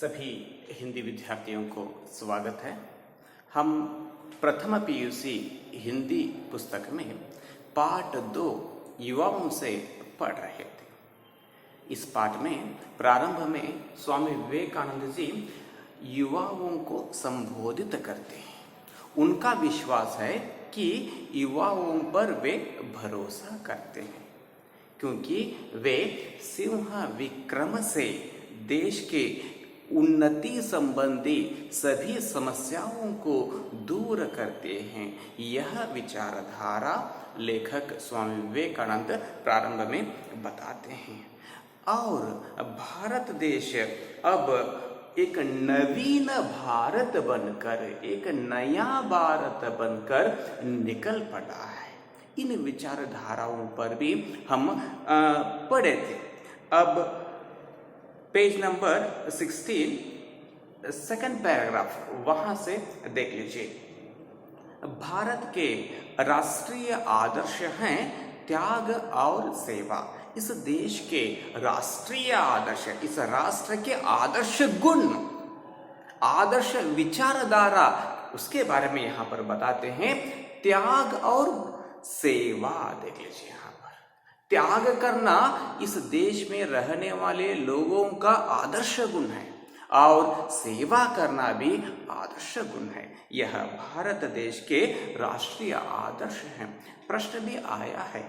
सभी हिंदी विद्यार्थियों को स्वागत है। हम प्रथम पीयूसी हिंदी पुस्तक में पाठ 2 युवाओं से पढ़ रहे थे। इस पाठ में प्रारंभ में स्वामी विवेकानंद जी युवाओं को संबोधित करते हैं। उनका विश्वास है कि युवाओं पर वे भरोसा करते हैं क्योंकि वे सिंह विक्रम से देश के उन्नति संबंधी सभी समस्याओं को दूर करते हैं। यह विचारधारा लेखक स्वामी विवेकानंद प्रारंभ में बताते हैं। और भारत देश अब एक नवीन भारत बनकर, एक नया भारत बनकर निकल पड़ा है। इन विचारधाराओं पर भी हम पढ़े थे। अब पेज नंबर 16 सेकंड पैराग्राफ वहां से देख लीजिए। भारत के राष्ट्रीय आदर्श हैं त्याग और सेवा। इस देश के राष्ट्रीय आदर्श, इस राष्ट्र के आदर्श गुण, आदर्श विचारधारा, उसके बारे में यहां पर बताते हैं त्याग और सेवा। देख लीजिए, यहां पर त्याग करना इस देश में रहने वाले लोगों का आदर्श गुण है और सेवा करना भी आदर्श गुण है। यह भारत देश के राष्ट्रीय आदर्श हैं। प्रश्न भी आया है,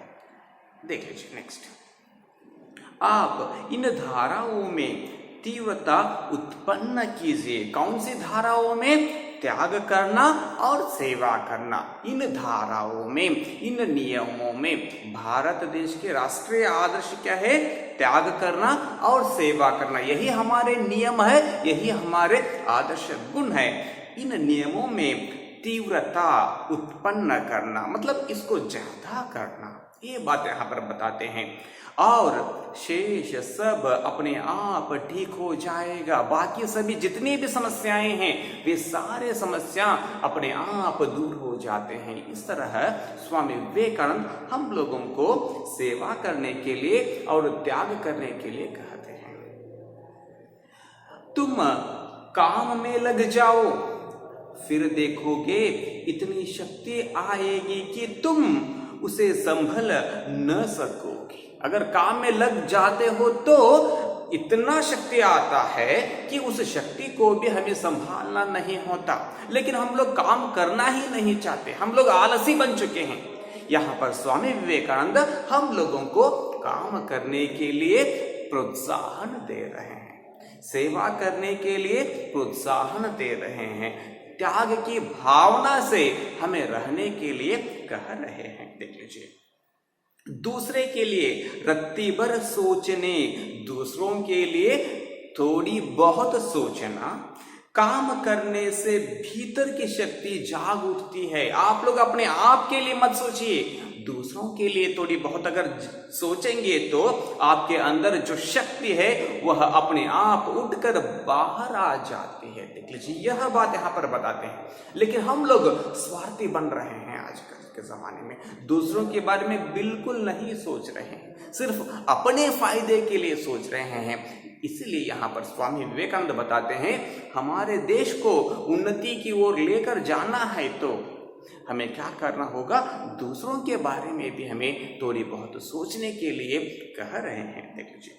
देख लीजिए नेक्स्ट। आप इन धाराओं में तीव्रता उत्पन्न कीजिए। कौन सी धाराओं में? त्याग करना और सेवा करना। इन धाराओं में, इन नियमों में भारत देश के राष्ट्रीय आदर्श क्या है? त्याग करना और सेवा करना। यही हमारे नियम है, यही हमारे आदर्श गुण है। इन नियमों में तीव्रता उत्पन्न करना मतलब इसको ज्यादा करना, ये बात यहाँ पर बताते हैं। और शेष सब अपने आप ठीक हो जाएगा। बाकी सभी जितनी भी समस्याएं हैं वे सारे समस्या अपने आप दूर हो जाते हैं। इस तरह स्वामी विवेकानंद हम लोगों को सेवा करने के लिए और त्याग करने के लिए कहते हैं। तुम काम में लग जाओ, फिर देखोगे इतनी शक्ति आएगी कि तुम उसे संभल न सकोगे। अगर काम में लग जाते हो तो इतना शक्ति आता है कि उस शक्ति को भी हमें संभालना नहीं होता। लेकिन हम लोग काम करना ही नहीं चाहते, हम लोग आलसी बन चुके हैं। यहाँ पर स्वामी विवेकानंद हम लोगों को काम करने के लिए प्रोत्साहन दे रहे हैं, सेवा करने के लिए प्रोत्साहन दे रहे हैं, त्याग की भावना से हमें रहने के लिए कह रहे हैं। देख लीजिए, दूसरे के लिए रत्ती भर सोचने, दूसरों के लिए थोड़ी बहुत सोचना, काम करने से भीतर की शक्ति जाग उठती है। आप लोग अपने आप के लिए मत सोचिए, दूसरों के लिए थोड़ी बहुत अगर सोचेंगे तो आपके अंदर जो शक्ति है वह अपने आप उठकर बाहर आ जाती है। देख लीजिए, यह बात यहाँ पर बताते हैं। लेकिन हम लोग स्वार्थी बन रहे हैं आजकल के जमाने में, दूसरों के बारे में बिल्कुल नहीं सोच रहे हैं, सिर्फ अपने फायदे के लिए सोच रहे हैं। इसलिए यहाँ पर स्वामी विवेकानंद बताते हैं हमारे देश को उन्नति की ओर लेकर जाना है तो हमें क्या करना होगा? दूसरों के बारे में भी हमें थोड़ी बहुत सोचने के लिए कह रहे हैं। देख लीजिए,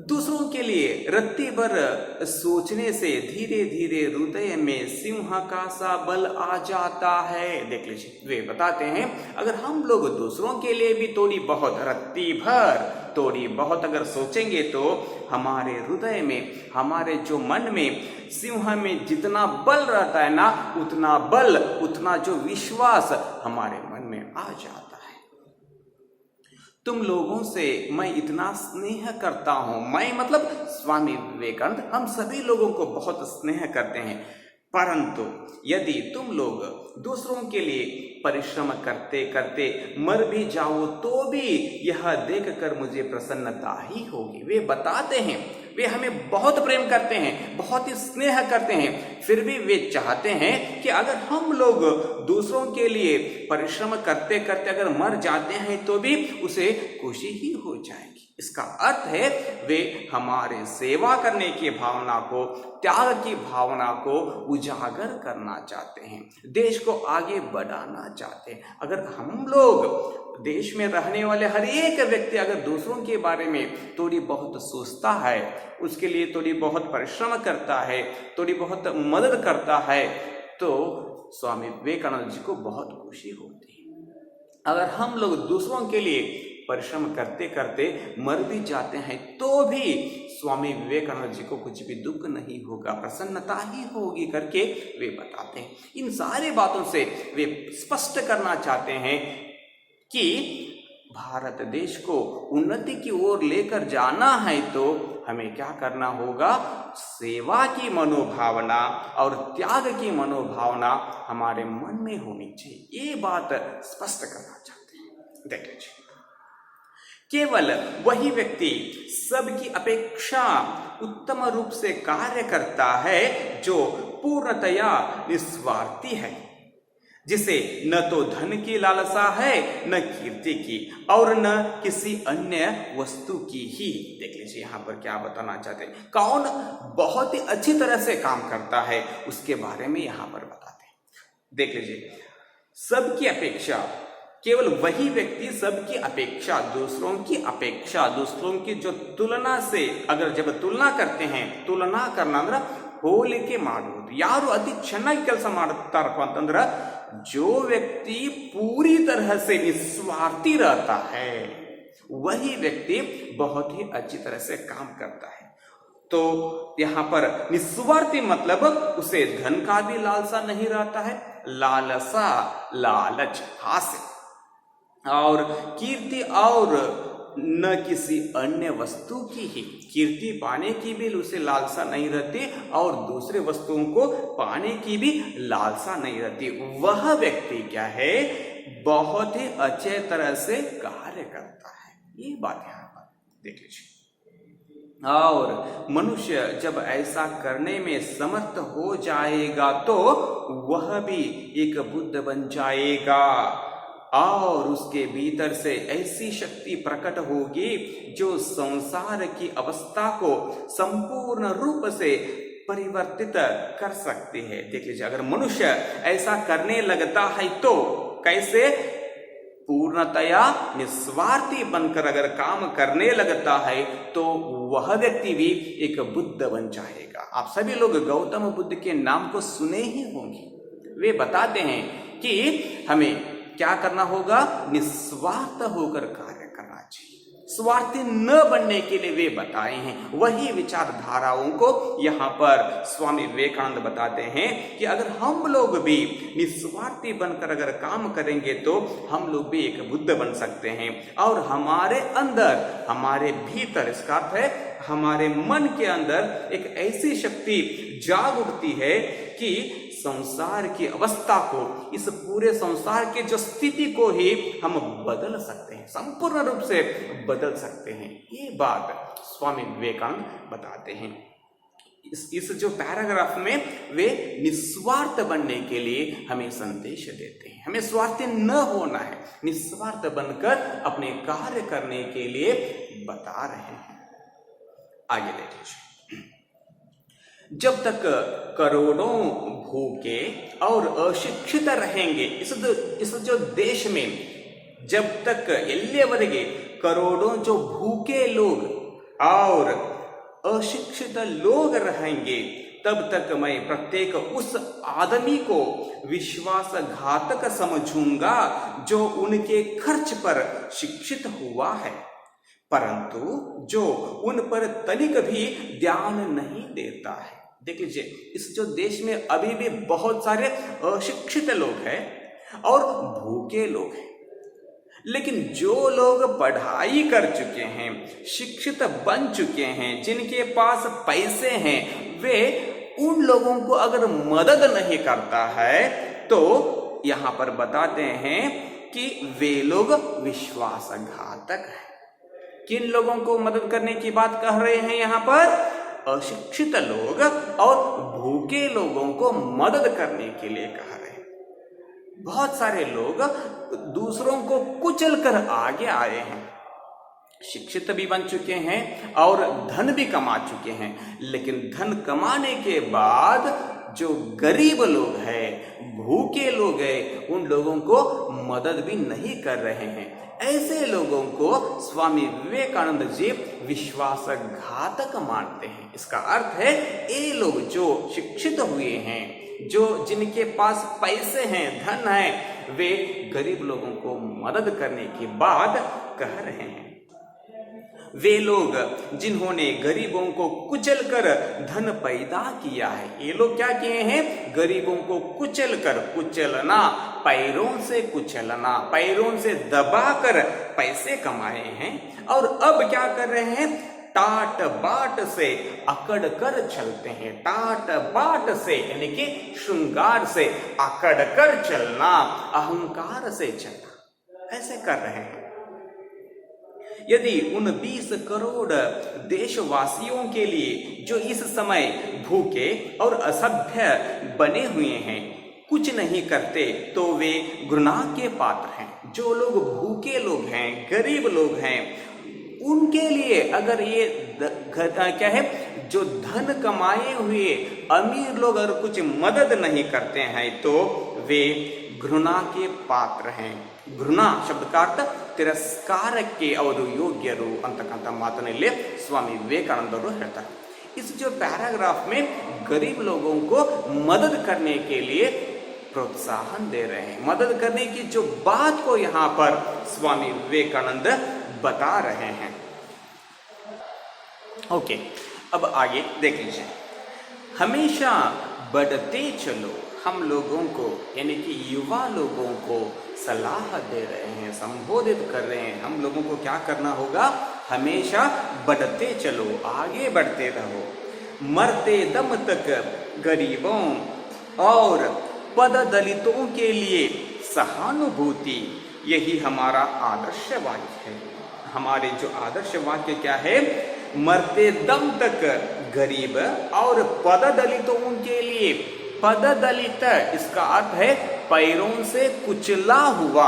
दूसरों के लिए रत्ती भर सोचने से धीरे धीरे हृदय में सिंह का सा बल आ जाता है। देख लीजिए, वे बताते हैं अगर हम लोग दूसरों के लिए भी थोड़ी बहुत रत्ती भर, थोड़ी बहुत अगर सोचेंगे तो हमारे हृदय में, हमारे जो मन में, सिंह में जितना बल रहता है ना, उतना बल, उतना जो विश्वास हमारे मन में आ जाता है। तुम लोगों से मैं इतना स्नेह करता हूं। मैं मतलब स्वामी विवेकानंद हम सभी लोगों को बहुत स्नेह करते हैं, परंतु यदि तुम लोग दूसरों के लिए परिश्रम करते करते मर भी जाओ तो भी यह देखकर मुझे प्रसन्नता ही होगी। वे बताते हैं वे हमें बहुत प्रेम करते हैं, बहुत ही स्नेह करते हैं, फिर भी वे चाहते हैं कि अगर हम लोग दूसरों के लिए परिश्रम करते करते अगर मर जाते हैं तो भी उसे खुशी ही हो जाएगी। इसका अर्थ है वे हमारे सेवा करने की भावना को, त्याग की भावना को उजागर करना चाहते हैं, देश को आगे बढ़ाना चाहते हैं। अगर हम लोग देश में रहने वाले हर एक व्यक्ति अगर दूसरों के बारे में थोड़ी बहुत सोचता है, उसके लिए थोड़ी बहुत परिश्रम करता है, थोड़ी बहुत मदद करता है, तो स्वामी विवेकानंद जी को बहुत खुशी होती है। अगर हम लोग दूसरों के लिए परिश्रम करते करते मर भी जाते हैं तो भी स्वामी विवेकानंद जी को कुछ भी दुख नहीं होगा, प्रसन्नता ही होगी करके वे बताते हैं। इन सारी बातों से वे स्पष्ट करना चाहते हैं कि भारत देश को उन्नति की ओर लेकर जाना है तो हमें क्या करना होगा, सेवा की मनोभावना और त्याग की मनोभावना हमारे मन में होनी चाहिए। ये बात स्पष्ट करना चाहते हैं। देख लीजिए, केवल वही व्यक्ति सबकी अपेक्षा उत्तम रूप से कार्य करता है जो पूर्णतया निस्वार्थी है, जिसे न तो धन की लालसा है, न कीर्ति की, और न किसी अन्य वस्तु की ही। देख लीजिए यहाँ पर क्या बताना चाहते हैं, कौन बहुत ही अच्छी तरह से काम करता है उसके बारे में यहाँ पर बताते हैं। देख लीजिए, सबकी अपेक्षा, केवल वही व्यक्ति सबकी अपेक्षा, दूसरों की जो तुलना से, अगर जब तुलना करते हैं, तुलना करना ಅಂದ್ರೆ ಹೋಲಿಕೆ ಮಾಡುವುದು, ಯಾರು अति ಚೆನ್ನಾಗಿ ಕೆಲಸ ಮಾಡುತ್ತಾರಪ್ಪ ಅಂತಂದ್ರೆ जो व्यक्ति पूरी तरह से निस्वार्थी रहता है वही व्यक्ति बहुत ही अच्छी तरह से काम करता है। तो यहाँ पर निस्वार्थी मतलब उसे धन का भी लालसा नहीं रहता है, लालसा, लालच, हास्य, और कीर्ति और न किसी अन्य वस्तु की ही, कीर्ति पाने की भी उसे लालसा नहीं रहती और दूसरे वस्तुओं को पाने की भी लालसा नहीं रहती। वह व्यक्ति क्या है, बहुत ही अच्छे तरह से कार्य करता है। ये बात यहाँ पर देख लीजिए। और मनुष्य जब ऐसा करने में समर्थ हो जाएगा तो वह भी एक बुद्ध बन जाएगा और उसके भीतर से ऐसी शक्ति प्रकट होगी जो संसार की अवस्था को संपूर्ण रूप से परिवर्तित कर सकती है। देख लीजिए, अगर मनुष्य ऐसा करने लगता है तो कैसे, पूर्णतया निस्वार्थी बनकर अगर काम करने लगता है तो वह व्यक्ति भी एक बुद्ध बन जाएगा। आप सभी लोग गौतम बुद्ध के नाम को सुने ही होंगे। वे बताते हैं कि हमें क्या करना होगा, निस्वार्थ होकर कार्य करना चाहिए, स्वार्थी न बनने के लिए वे बताए हैं। वही विचारधाराओं को यहाँ पर स्वामी विवेकानंद बताते हैं कि अगर हम लोग भी निस्वार्थी बनकर अगर काम करेंगे तो हम लोग भी एक बुद्ध बन सकते हैं और हमारे अंदर, हमारे भीतर, इसका अर्थ है हमारे मन के अंदर एक ऐसी शक्ति जाग उठती है कि संसार की अवस्था को, इस पूरे संसार के जो स्थिति को ही हम बदल सकते हैं, संपूर्ण रूप से बदल सकते हैं। ये बात स्वामी विवेकानंद बताते हैं। इस जो पैराग्राफ में वे निस्वार्थ बनने के लिए हमें संदेश देते हैं। हमें स्वार्थी न होना है, निस्वार्थ बनकर अपने कार्य करने के लिए बता रहे हैं। आगे देखिए, जब तक करोड़ों भूखे और अशिक्षित रहेंगे इस जो देश में, जब तक एल्लेवरेगे करोड़ों जो भूखे लोग और अशिक्षित लोग रहेंगे तब तक मैं प्रत्येक उस आदमी को विश्वासघातक समझूंगा जो उनके खर्च पर शिक्षित हुआ है, परंतु जो उन पर तनिक भी ध्यान नहीं देता है। देख लीजिए, इस जो देश में अभी भी बहुत सारे अशिक्षित लोग हैं और भूखे लोग हैं, लेकिन जो लोग पढ़ाई कर चुके हैं, शिक्षित बन चुके हैं, जिनके पास पैसे हैं, वे उन लोगों को अगर मदद नहीं करता है तो यहाँ पर बताते हैं कि वे लोग विश्वासघातक हैं। किन लोगों को मदद करने की बात कह रहे हैं यहाँ पर? अशिक्षित लोग और भूखे लोगों को मदद करने के लिए कह रहे हैं। बहुत सारे लोग दूसरों को कुचल कर आगे आए हैं, शिक्षित भी बन चुके हैं और धन भी कमा चुके हैं, लेकिन धन कमाने के बाद जो गरीब लोग हैं, भूखे लोग हैं, उन लोगों को मदद भी नहीं कर रहे हैं। ऐसे लोगों को स्वामी विवेकानंद जी विश्वासघातक मानते हैं। इसका अर्थ है ये लोग जो शिक्षित हुए हैं, जो जिनके पास पैसे हैं, धन है, वे गरीब लोगों को मदद करने की बात कह रहे हैं। वे लोग जिन्होंने गरीबों को कुचल कर धन पैदा किया है, ये लोग क्या किए हैं? गरीबों को कुचल कर, कुचलना, पैरों से कुचलना, पैरों से दबाकर पैसे कमाए हैं। और अब क्या कर रहे हैं? टाट बाट से अकड़ कर चलते हैं। टाट बाट से यानी कि श्रृंगार से अकड़ कर चलना, अहंकार से चलना, ऐसे कर रहे हैं। यदि उन 20 करोड़ देशवासियों के लिए जो इस समय भूखे और असभ्य बने हुए हैं कुछ नहीं करते, तो वे घृणा के पात्र हैं। जो लोग भूखे लोग हैं, गरीब लोग हैं, उनके लिए अगर ये क्या है, जो धन कमाए हुए अमीर लोग अगर कुछ मदद नहीं करते हैं तो वे घृणा के पात्र हैं। घृणा शब्द का अर्थ ತಿರಸ್ಕಾರಕ್ಕೆ ಅವರು ಯೋಗ್ಯರು ಅಂತಕ್ಕಂಥ ಮಾತನ್ನಲ್ಲಿ स्वामी विवेकानंद ಅವರು ಹೇಳ್ತಾರೆ। इस जो पैराग्राफ में गरीब लोगों को मदद करने के लिए प्रोत्साहन दे रहे हैं। मदद करने की जो बात को यहाँ पर स्वामी विवेकानंद बता रहे हैं। ओके, अब आगे देख लीजिए। हमेशा बढ़ते चलो, हम लोगों को यानी कि युवा लोगों को सलाह दे रहे हैं, संबोधित कर रहे हैं। हम लोगों को क्या करना होगा? हमेशा बढ़ते चलो, आगे बढ़ते रहो, मरते दम तक गरीबों और पद दलितों के लिए सहानुभूति, यही हमारा आदर्श वाक्य है। हमारे जो आदर्श वाक्य क्या है? मरते दम तक गरीब और पद दलितों के लिए। पद दलित इसका अर्थ है पैरों से कुचला हुआ,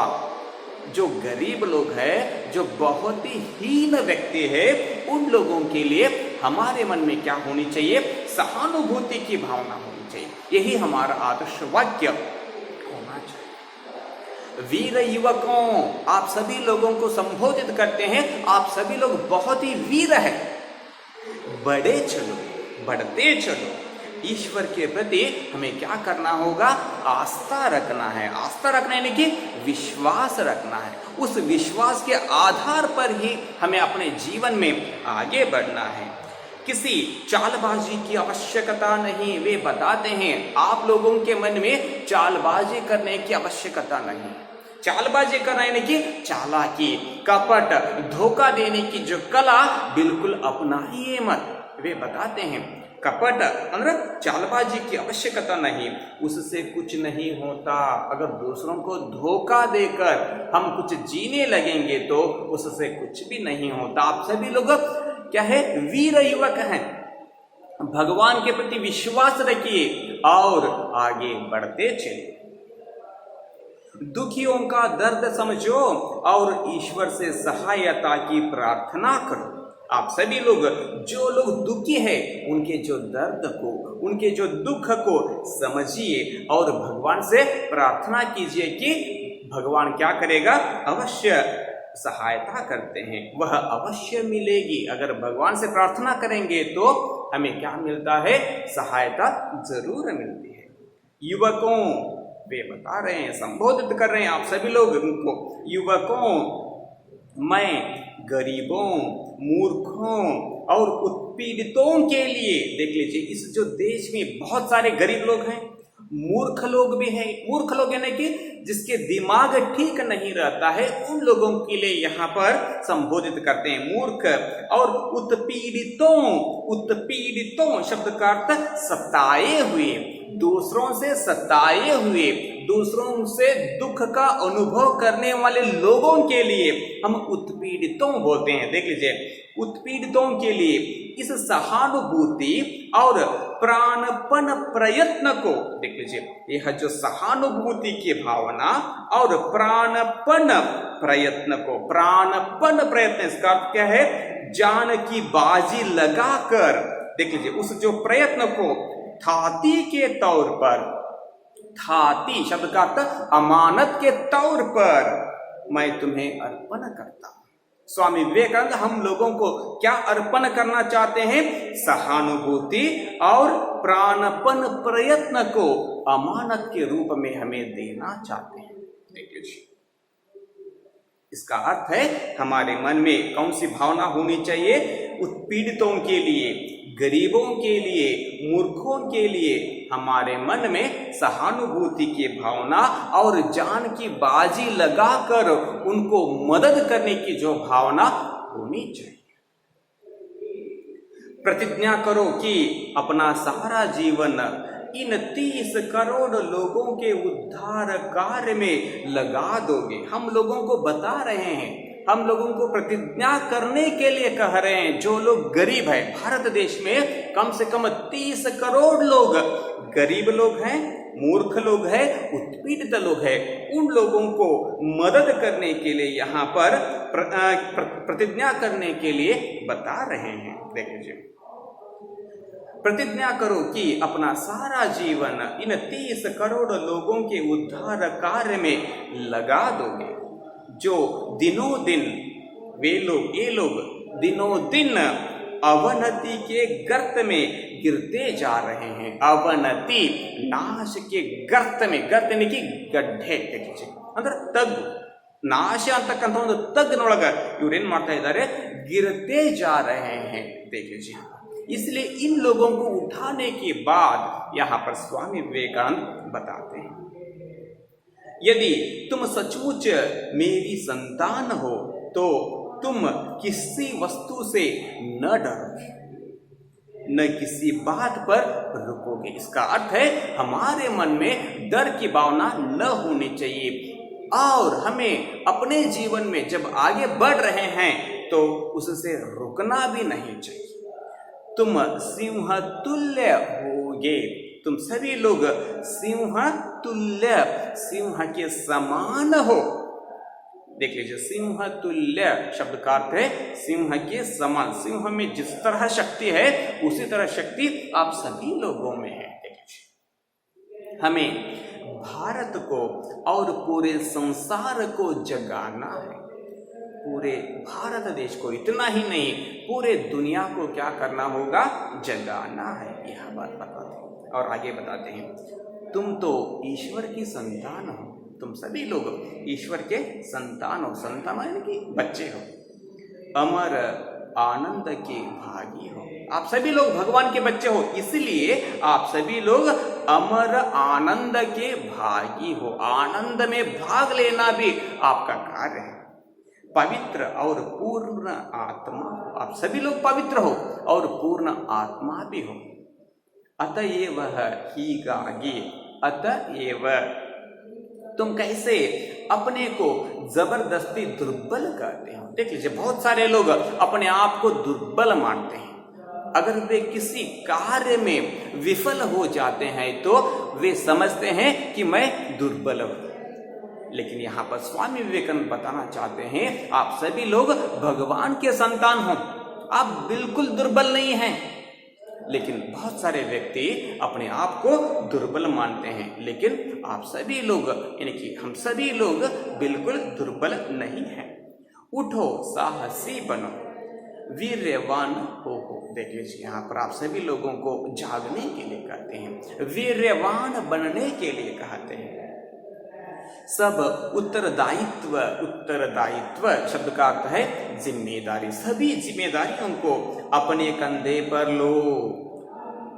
जो गरीब लोग हैं, जो बहुत ही हीन व्यक्ति है, उन लोगों के लिए हमारे मन में क्या होनी चाहिए? सहानुभूति की भावना होनी चाहिए। यही हमारा आदर्श वाक्य होना चाहिए। वीर युवकों, आप सभी लोगों को संबोधित करते हैं, आप सभी लोग बहुत ही वीर हैं। बढ़े चलो, बढ़ते चलो। ईश्वर के प्रति हमें क्या करना होगा? आस्था रखना है। आस्था रखना यानी कि विश्वास रखना है। उस विश्वास के आधार पर ही हमें अपने जीवन में आगे बढ़ना है। किसी चालबाजी की आवश्यकता नहीं। वे बताते हैं आप लोगों के मन में चालबाजी करने की आवश्यकता नहीं। चालबाजी करना यानी कि चालाकी, कपट, धोखा देने की जो कला बिल्कुल अपनाइए मत। वे बताते हैं कपट अंदर चालबाजी की आवश्यकता नहीं, उससे कुछ नहीं होता। अगर दूसरों को धोखा देकर हम कुछ जीने लगेंगे तो उससे कुछ भी नहीं होता। आप सभी लोग क्या है? वीर युवक हैं। भगवान के प्रति विश्वास रखिए और आगे बढ़ते चलिए। दुखियों का दर्द समझो और ईश्वर से सहायता की प्रार्थना करो। आप सभी लोग, जो लोग दुखी हैं, उनके जो दर्द को, उनके जो दुख को समझिए और भगवान से प्रार्थना कीजिए कि भगवान क्या करेगा? अवश्य सहायता करते हैं, वह अवश्य मिलेगी। अगर भगवान से प्रार्थना करेंगे तो हमें क्या मिलता है? सहायता जरूर मिलती है। युवकों, वे बता रहे हैं, संबोधित कर रहे हैं आप सभी लोग उनको। युवकों, मैं गरीबों, मूर्खों और उत्पीड़ितों के लिए, देख लीजिए इस जो देश में बहुत सारे गरीब लोग हैं, मूर्ख लोग भी हैं। मूर्ख लोग यानी कि जिसके दिमाग ठीक नहीं रहता है, उन लोगों के लिए यहाँ पर संबोधित करते हैं मूर्ख और उत्पीड़ितों। उत्पीड़ितों शब्द का अर्थ सताए हुए, दूसरों से सताए हुए, दूसरों से दुख का अनुभव करने वाले लोगों के लिए हम उत्पीड़ितों बोलते हैं। देख लीजिए, उत्पीड़ितों के लिए इस सहानुभूति और प्राणपण प्रयत्न को, देख लीजिए, यह जो सहानुभूति की भावना और प्राणपण प्रयत्न को, प्राणपन प्रयत्न, इसका अर्थ क्या है? जान की बाजी लगाकर, देख लीजिए, उस जो प्रयत्न को थाती के तौर पर, थाती शब्द का अर्थ अमानत के तौर पर मैं तुम्हें अर्पण करता हूं। स्वामी विवेकानंद हम लोगों को क्या अर्पण करना चाहते हैं? सहानुभूति और प्राणपन प्रयत्न को अमानत के रूप में हमें देना चाहते हैं। देखिए, इसका अर्थ है हमारे मन में कौन सी भावना होनी चाहिए? उत्पीड़ितों के लिए, गरीबों के लिए, मूर्खों के लिए हमारे मन में सहानुभूति की भावना और जान की बाजी लगाकर उनको मदद करने की जो भावना होनी चाहिए। प्रतिज्ञा करो कि अपना सारा जीवन इन 30 करोड़ लोगों के उद्धार कार्य में लगा दोगे। हम लोगों को बता रहे हैं, हम लोगों को प्रतिज्ञा करने के लिए कह रहे हैं, जो लोग गरीब है, भारत देश में कम से कम 30 करोड़ लोग गरीब लोग हैं, मूर्ख लोग हैं, उत्पीड़ित लोग हैं, उन लोगों को मदद करने के लिए यहाँ पर प्रतिज्ञा करने के लिए बता रहे हैं। देखिए, प्रतिज्ञा करो कि अपना सारा जीवन इन 30 करोड़ लोगों के उद्धार कार्य में लगा दोगे, जो दिनों दिन ये लोग दिनों दिन अवनति के गर्त में गिरते जा रहे हैं। अवनति, नाश के गर्त में, गर्त यानी कि गड्ढे, ಅಂದ್ರೆ ತಗ್ಗು, ನಾಶ ಅಂತಕ್ಕಂಥ ಒಂದು ತಗ್ಗಿನೊಳಗ ಇವ್ರೇನ್ ಮಾಡ್ತಾ ಇದ್ದಾರೆ? गिरते जा रहे हैं। देखिए, इसलिए इन लोगों को उठाने के बाद यहां पर स्वामी विवेकानंद बताते हैं, यदि तुम सचमुच मेरी संतान हो तो तुम किसी वस्तु से न डरोगे, न किसी बात पर रुकोगे। इसका अर्थ है हमारे मन में डर की भावना न होनी चाहिए और हमें अपने जीवन में जब आगे बढ़ रहे हैं तो उससे रुकना भी नहीं चाहिए। तुम सिंह तुल्य होगे, तुम सभी लोग सिंह तुल्य, सिंह के समान हो। देख लीजिए, सिंह तुल्य शब्द का अर्थ है सिंह के समान। सिंह में जिस तरह शक्ति है उसी तरह शक्ति आप सभी लोगों में है। हमें भारत को और पूरे संसार को जगाना है, पूरे भारत देश को, इतना ही नहीं पूरे दुनिया को क्या करना होगा? जगाना है। यह बात बताते हैं और आगे बताते हैं, तुम तो ईश्वर की संतान हो, तुम सभी लोग ईश्वर के संतान हो, संतान यानी कि बच्चे हो, अमर आनंद के भागी हो। आप सभी लोग भगवान के बच्चे हो, इसलिए आप सभी लोग अमर आनंद के भागी हो। आनंद में भाग लेना भी आपका कार्य है। पवित्र और पूर्ण आत्मा, आप सभी लोग पवित्र हो और पूर्ण आत्मा भी हो। अतएव हीಗಾಗಿ, अतएव तुम कैसे अपने को जबरदस्ती दुर्बल करते हो? देख लीजिए, बहुत सारे लोग अपने आप को दुर्बल मानते हैं। अगर वे किसी कार्य में विफल हो जाते हैं तो वे समझते हैं कि मैं दुर्बल हूं। लेकिन यहाँ पर स्वामी विवेकानंद बताना चाहते हैं, आप सभी लोग भगवान के संतान हो, आप बिल्कुल दुर्बल नहीं हैं। लेकिन बहुत सारे व्यक्ति अपने आप को दुर्बल मानते हैं, लेकिन आप सभी लोग यानी कि हम सभी लोग बिल्कुल दुर्बल नहीं हैं। उठो, साहसी बनो, वीर्यवान हो। देख लीजिए, यहाँ पर आप सभी लोगों को जागने के लिए कहते हैं, वीर्यवान बनने के लिए कहते हैं। सब उत्तरदायित्व, उत्तरदायित्व शब्द का अर्थ है जिम्मेदारी। सभी जिम्मेदारियों को अपने कंधे पर लो,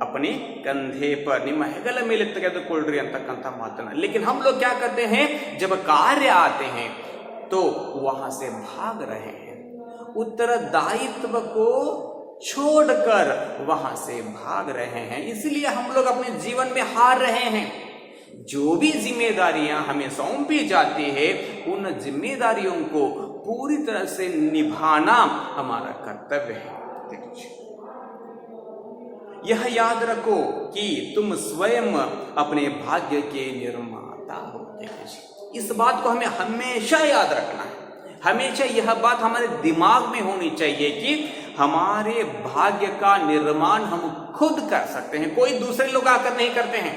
अपने कंधे पर, ನಿಮ್ಮ ಹೆಗಲ ಮೇಲೆ ತೆಗೆದುಕೊಳ್ಳ್ರಿ ಅಂತಕ್ಕಂಥ ಮಾತನ್ನ। लेकिन हम लोग क्या करते हैं, जब कार्य आते हैं तो वहां से भाग रहे हैं, उत्तरदायित्व को छोड़कर वहां से भाग रहे हैं। इसलिए हम लोग अपने जीवन में हार रहे हैं। जो भी जिम्मेदारियां हमें सौंपी जाती है उन जिम्मेदारियों को पूरी तरह से निभाना हमारा कर्तव्य है। यह याद रखो कि तुम स्वयं अपने भाग्य के निर्माता हो। इस बात को हमें हमेशा याद रखना है। हमेशा यह बात हमारे दिमाग में होनी चाहिए कि हमारे भाग्य का निर्माण हम खुद कर सकते हैं, कोई दूसरे लोग आकर नहीं करते हैं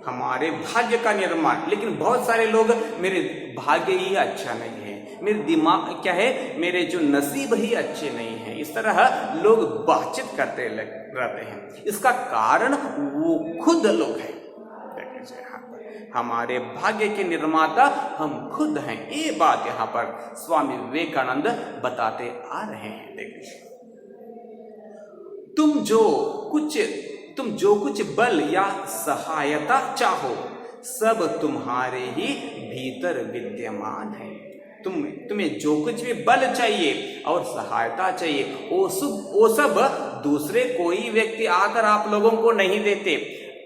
हमारे भाग्य का निर्माण। लेकिन बहुत सारे लोग मेरे भाग्य ही अच्छा नहीं है, मेरे दिमाग क्या है, मेरे जो नसीब ही अच्छे नहीं है, इस तरह लोग बातचीत करते रहते हैं। इसका कारण वो खुद लोग हैं। हमारे भाग्य के निर्माता हम खुद हैं, ये बात यहाँ पर स्वामी विवेकानंद बताते आ रहे हैं। देखिए, तुम जो कुछ बल या सहायता चाहो सब तुम्हारे ही भीतर विद्यमान है। तुम्हें जो कुछ भी बल चाहिए और सहायता चाहिए वो सब दूसरे कोई व्यक्ति आकर आप लोगों को नहीं देते,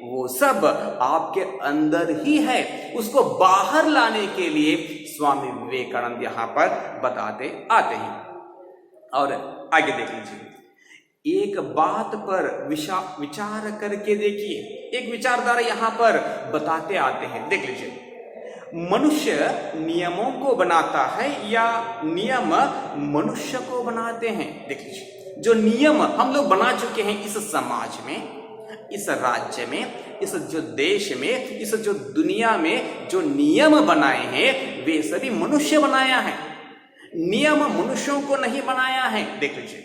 वो सब आपके अंदर ही है। उसको बाहर लाने के लिए स्वामी विवेकानंद यहाँ पर बताते आते हैं। और आगे देख लीजिए, एक बात पर विचार करके देखिए, एक विचारधारा यहाँ पर बताते आते हैं। देख लीजिए, मनुष्य नियमों को बनाता है या नियम मनुष्य को बनाते हैं। देख लीजिए, जो नियम हम लोग बना चुके हैं इस समाज में, इस राज्य में, इस जो देश में, इस जो दुनिया में जो नियम बनाए हैं वे सभी मनुष्य बनाया है, नियम मनुष्यों को नहीं बनाया है। देख लीजिए,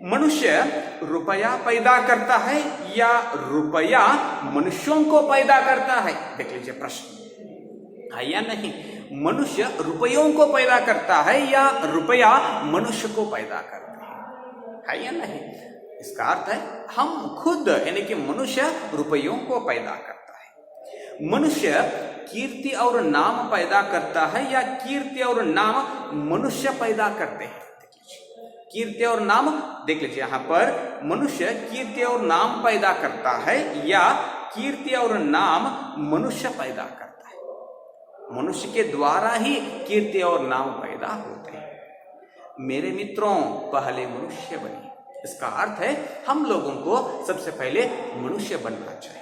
मनुष्य रुपया पैदा करता है या रुपया मनुष्यों को पैदा करता है? देख लीजिए प्रश्न है या नहीं। मनुष्य रुपयों को पैदा करता है या रुपया मनुष्य को पैदा करता है या नहीं? इसका अर्थ है हम खुद, यानी कि मनुष्य रुपयों को पैदा करता है। मनुष्य कीर्ति और नाम पैदा करता है या कीर्ति और नाम मनुष्य पैदा करते हैं? कीर्ति और नाम देख लीजिए, यहाँ पर मनुष्य कीर्ति और नाम पैदा करता है या कीर्ति और नाम मनुष्य पैदा करता है? मनुष्य के द्वारा ही कीर्ति और नाम पैदा होते हैं। मेरे मित्रों, पहले मनुष्य बने। इसका अर्थ है हम लोगों को सबसे पहले मनुष्य बनना चाहिए।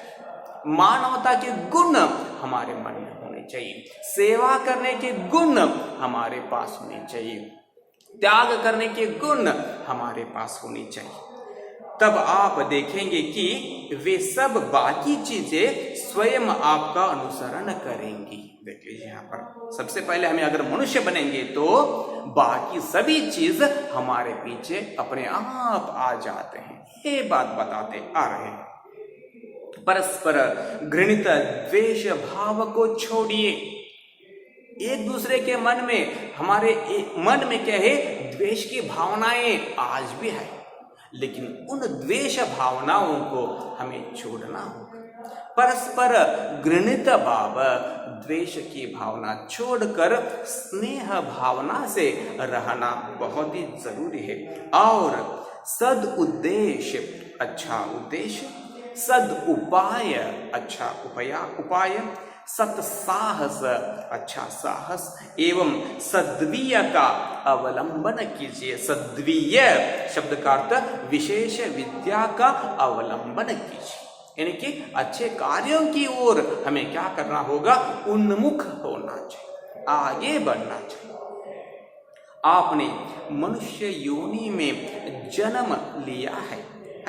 मानवता के गुण हमारे मन में होने चाहिए, सेवा करने के गुण हमारे पास होने चाहिए, त्याग करने के गुण हमारे पास होनी चाहिए। तब आप देखेंगे कि वे सब बाकी चीजें स्वयं आपका अनुसरण करेंगी। देख लीजिए, यहाँ पर सबसे पहले हमें अगर मनुष्य बनेंगे तो बाकी सभी चीज हमारे पीछे अपने आप आ जाते हैं। ये बात बताते आ रहे हैं। परस्पर घृणित द्वेष भाव को छोड़िए। एक दूसरे के मन में, हमारे मन में क्या है, द्वेष की भावनाएं आज भी है, लेकिन उन द्वेष भावनाओं को हमें छोड़ना होगा। परस्पर घृणित भाव, द्वेष की भावना छोड़कर स्नेह भावना से रहना बहुत ही जरूरी है। और सद उद्देश्य, अच्छा उद्देश्य, सद उपाय, अच्छा उपाय, सत साहस, अच्छा साहस, एवं सद्वीय का अवलंबन कीजिए। सद्वीय शब्द का अर्थ विशेष विद्या का अवलंबन कीजिए, यानी कि अच्छे कार्यों की ओर हमें क्या करना होगा, उन्मुख होना चाहिए, आगे बढ़ना चाहिए। आपने मनुष्य योनि में जन्म लिया है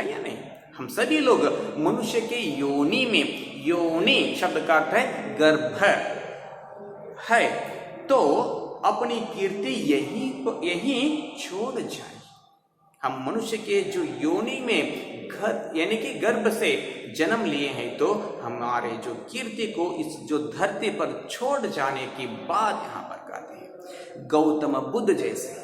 या नहीं? हम सभी लोग मनुष्य के योनि में, योनि शब्द का अर्थ है गर्भ है, तो अपनी कीर्ति यही छोड़ जाए। हम मनुष्य के जो योनि में घर यानी कि गर्भ से जन्म लिए हैं, तो हमारे जो कीर्ति को इस जो धरती पर छोड़ जाने की बात यहाँ पर कहते हैं। गौतम बुद्ध जैसे,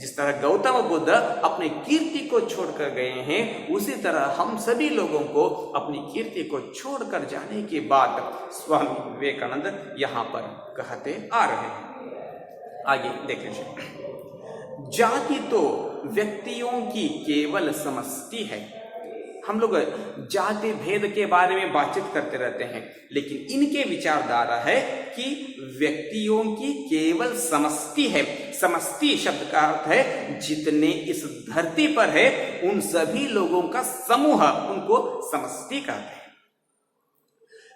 जिस तरह गौतम बुद्ध अपनी कीर्ति को छोड़कर गए हैं, उसी तरह हम सभी लोगों को अपनी कीर्ति को छोड़कर जाने की बात स्वामी विवेकानंद यहाँ पर कहते आ रहे हैं। आगे देख लीजिए, जाति तो व्यक्तियों की केवल समष्टि है। हम लोग जाति भेद के बारे में बातचीत करते रहते हैं, लेकिन इनके विचारधारा है कि व्यक्तियों की केवल समष्टि है। समष्टि शब्द का अर्थ है जितने इस धरती पर है उन सभी लोगों का समूह, उनको समष्टि कहते हैं।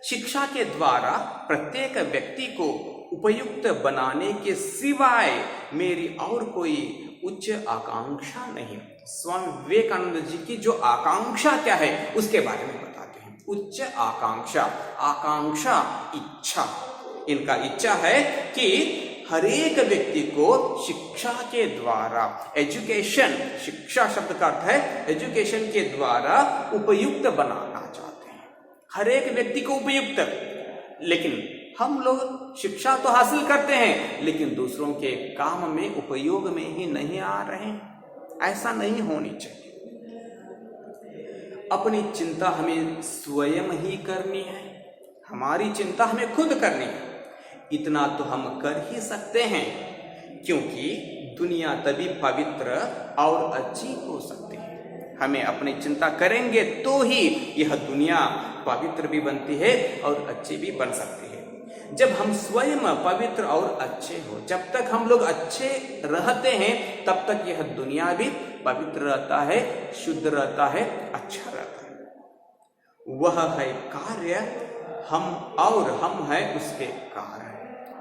शिक्षा के द्वारा प्रत्येक व्यक्ति को उपयुक्त बनाने के सिवाय मेरी और कोई उच्च आकांक्षा नहीं। स्वामी विवेकानंद जी की जो आकांक्षा क्या है उसके बारे में बताते हैं। उच्च आकांक्षा, आकांक्षा इच्छा, इनका इच्छा है कि हरेक व्यक्ति को शिक्षा के द्वारा, एजुकेशन, शिक्षा शब्द का अर्थ है एजुकेशन के द्वारा उपयुक्त बनाना चाहते हैं, हरेक व्यक्ति को उपयुक्त। लेकिन हम लोग शिक्षा तो हासिल करते हैं लेकिन दूसरों के काम में, उपयोग में ही नहीं आ रहे हैं। ऐसा नहीं होनी चाहिए। अपनी चिंता हमें स्वयं ही करनी है, हमारी चिंता हमें खुद करनी है। इतना तो हम कर ही सकते हैं, क्योंकि दुनिया तभी पवित्र और अच्छी हो सकती है। हमें अपनी चिंता करेंगे तो ही यह दुनिया पवित्र भी बनती है और अच्छी भी बन सकती है। जब हम स्वयं पवित्र और अच्छे हो, जब तक हम लोग अच्छे रहते हैं तब तक यह दुनिया भी पवित्र रहता है, शुद्ध रहता है, अच्छा रहता है। वह है कार्य, हम और हम है उसके कारण।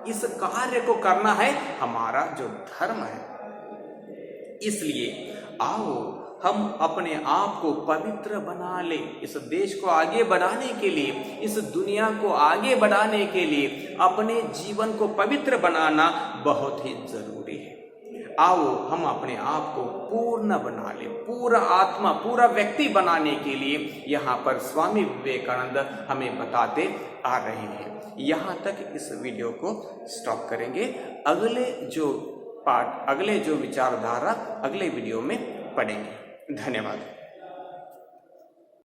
इस कार्य को करना है हमारा जो धर्म है। इसलिए आओ हम अपने आप को पवित्र बना ले। इस देश को आगे बढ़ाने के लिए, इस दुनिया को आगे बढ़ाने के लिए अपने जीवन को पवित्र बनाना बहुत ही जरूरी है। आओ हम अपने आप को पूर्ण बना ले, पूरा आत्मा, पूरा व्यक्ति बनाने के लिए यहाँ पर स्वामी विवेकानंद हमें बताते आ रहे हैं। यहाँ तक इस वीडियो को स्टॉप करेंगे। अगले जो पार्ट, अगले जो विचारधारा अगले वीडियो में पढ़ेंगे। धन्यवाद।